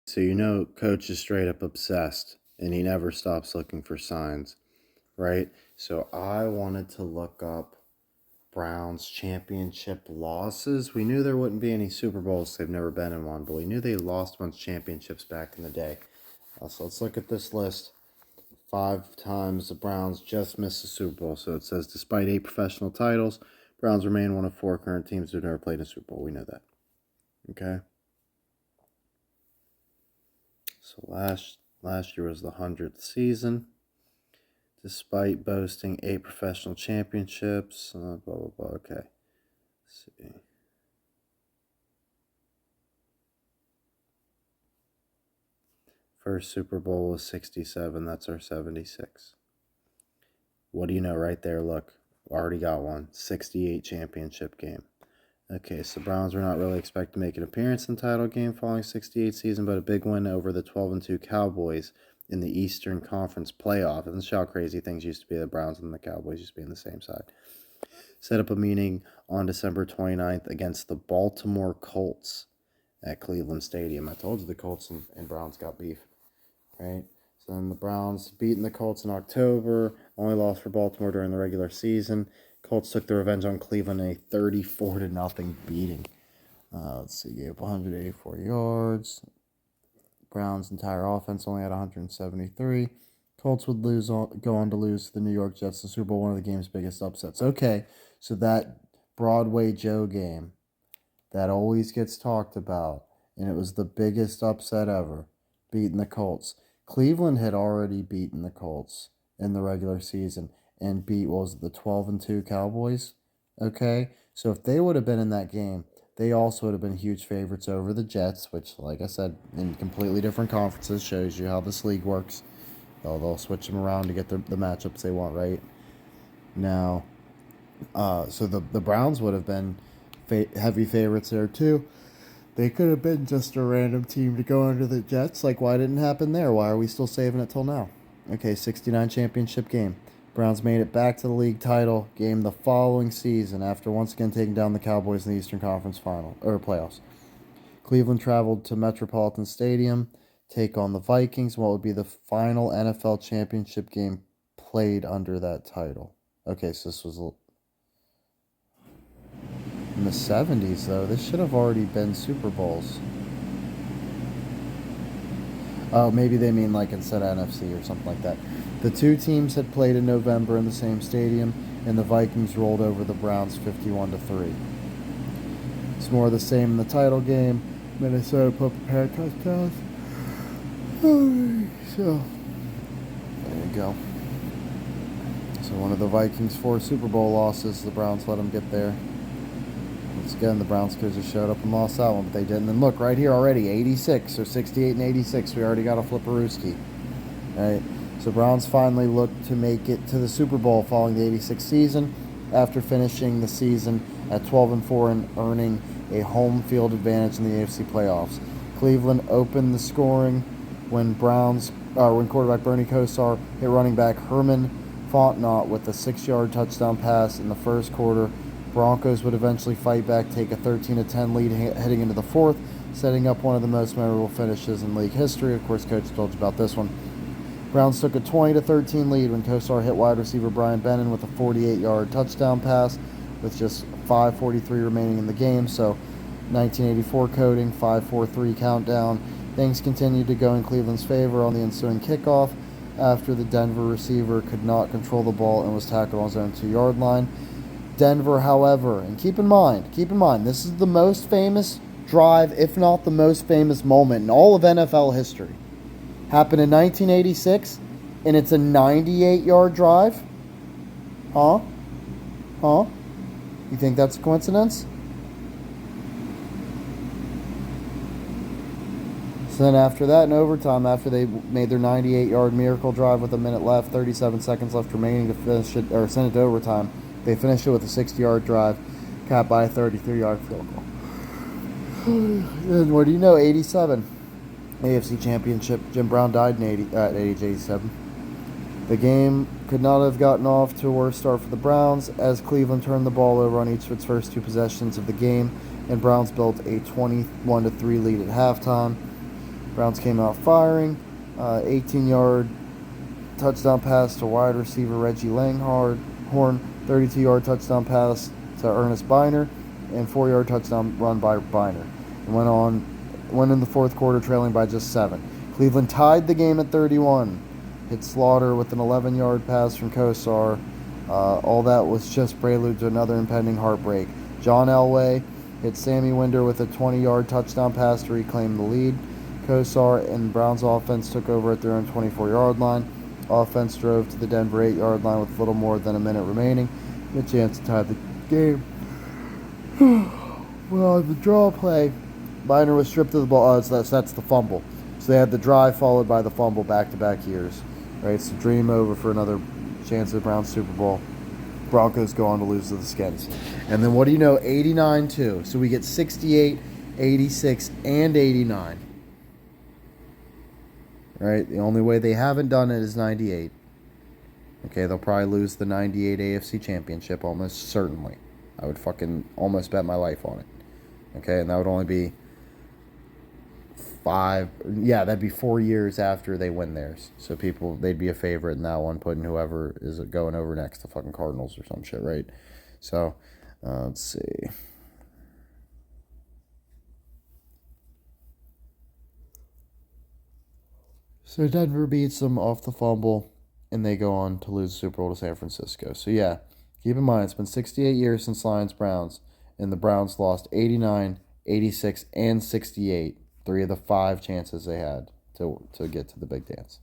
So Coach is straight up obsessed, and he never stops looking for signs, right? So I wanted to look up Browns championship losses. We knew there wouldn't be any Super Bowls. They've never been in one, but we knew they lost a bunch of championships back in the day. So let's look at this list. 5 times the Browns just missed the Super Bowl. So it says, despite 8 professional titles, Browns remain one of 4 current teams who've never played in a Super Bowl. We know that. Okay. So last year was the 100th season. Despite boasting 8 professional championships, blah, blah, blah. Okay. Let's see. First Super Bowl was 67. That's our 76. What do you know right there? Look, already got one. 68 championship game. Okay, so Browns were not really expected to make an appearance in the title game following 68 season, but a big win over the 12-2 Cowboys in the Eastern Conference playoff. And this is how crazy things used to be. The Browns and the Cowboys used to be on the same side. Set up a meeting on December 29th against the Baltimore Colts at Cleveland Stadium. I told you the Colts and Browns got beef, right? So then the Browns beating the Colts in October, only lost for Baltimore during the regular season. Colts took their revenge on Cleveland in a 34-0 beating. Let's see, gave up 184 yards. Browns' entire offense only had 173. Colts would go on to lose to the New York Jets in the Super Bowl, one of the game's biggest upsets. Okay, so that Broadway Joe game that always gets talked about, and it was the biggest upset ever, beating the Colts. Cleveland had already beaten the Colts in the regular season and beat, what was it, the 12-2 Cowboys? Okay, so if they would have been in that game, they also would have been huge favorites over the Jets, which, like I said, in completely different conferences, shows you how this league works. They'll switch them around to get the matchups they want, right? Now, so the Browns would have been heavy favorites there too. They could have been just a random team to go under the Jets. Like, why didn't it happen there? Why are we still saving it till now? Okay, 69 championship game. Browns made it back to the league title game the following season after once again taking down the Cowboys in the Eastern Conference playoffs. Cleveland traveled to Metropolitan Stadium, take on the Vikings, what would be the final NFL championship game played under that title. Okay, so this was in the 70s, though. This should have already been Super Bowls. Oh, maybe they mean like instead of NFC or something like that. The two teams had played in November in the same stadium, and the Vikings rolled over the Browns 51-3. It's more of the same in the title game. Minnesota put a pair of touchdowns. So, there you go. So one of the Vikings' 4 Super Bowl losses, the Browns let them get there. Once again, the Browns could have just showed up and lost that one, but they didn't. And look, right here already, 86, or 68 and 86, we already got a flipperooski. Right? So Browns finally looked to make it to the Super Bowl following the 86 season, after finishing the season at 12-4 and earning a home field advantage in the AFC playoffs. Cleveland opened the scoring when quarterback Bernie Kosar hit running back Herman Fontenot with a 6-yard touchdown pass in the first quarter. Broncos would eventually fight back, take a 13-10 lead heading into the fourth, setting up one of the most memorable finishes in league history. Of course, Coach told you about this one. Browns took a 20-13 lead when Kosar hit wide receiver Brian Bennon with a 48-yard touchdown pass with just 5:43 remaining in the game. So 1984 coding, 5-4-3 countdown. Things continued to go in Cleveland's favor on the ensuing kickoff after the Denver receiver could not control the ball and was tackled on his own 2-yard line. Denver, however, and keep in mind, this is the most famous drive, if not the most famous moment in all of NFL history. Happened in 1986, and it's a 98-yard drive? Huh? You think that's a coincidence? So then after that, in overtime, after they made their 98-yard miracle drive with a minute left, 37 seconds left remaining to finish it, or send it to overtime, they finished it with a 60-yard drive, capped by a 33-yard field goal. And what do you know? 87. AFC Championship. Jim Brown died at age 87. The game could not have gotten off to a worse start for the Browns, as Cleveland turned the ball over on each of its first 2 possessions of the game, and Browns built a 21-3 lead at halftime. Browns came out firing. 18-yard touchdown pass to wide receiver Reggie Langhorn. 32-yard touchdown pass to Ernest Biner. And 4-yard touchdown run by Biner. And went in the fourth quarter trailing by just 7. Cleveland tied the game at 31. Hit Slaughter with an 11-yard pass from Kosar. All that was just prelude to another impending heartbreak. John Elway hit Sammy Winder with a 20-yard touchdown pass to reclaim the lead. Kosar and Browns offense took over at their own 24-yard line. Offense drove to the Denver 8-yard line with little more than a minute remaining. A chance to tie the game. Well, the draw play, Biner was stripped of the ball. That's the fumble. So they had the drive followed by the fumble back-to-back years. Right, so dream over for another chance at Browns Super Bowl. Broncos go on to lose to the Skins. And then what do you know? 89 too. So we get 68, 86, and 89. Right? The only way they haven't done it is 98. Okay, they'll probably lose the 98 AFC Championship almost certainly. I would fucking almost bet my life on it. Okay, and that would only be that'd be 4 years after they win theirs. So they'd be a favorite in that one, putting whoever is going over next, the fucking Cardinals or some shit, right? So, let's see. So Denver beats them off the fumble, and they go on to lose the Super Bowl to San Francisco. So yeah, keep in mind, it's been 68 years since Lions-Browns, and the Browns lost 89, 86, and 68. 3 of the 5 chances they had to get to the big dance.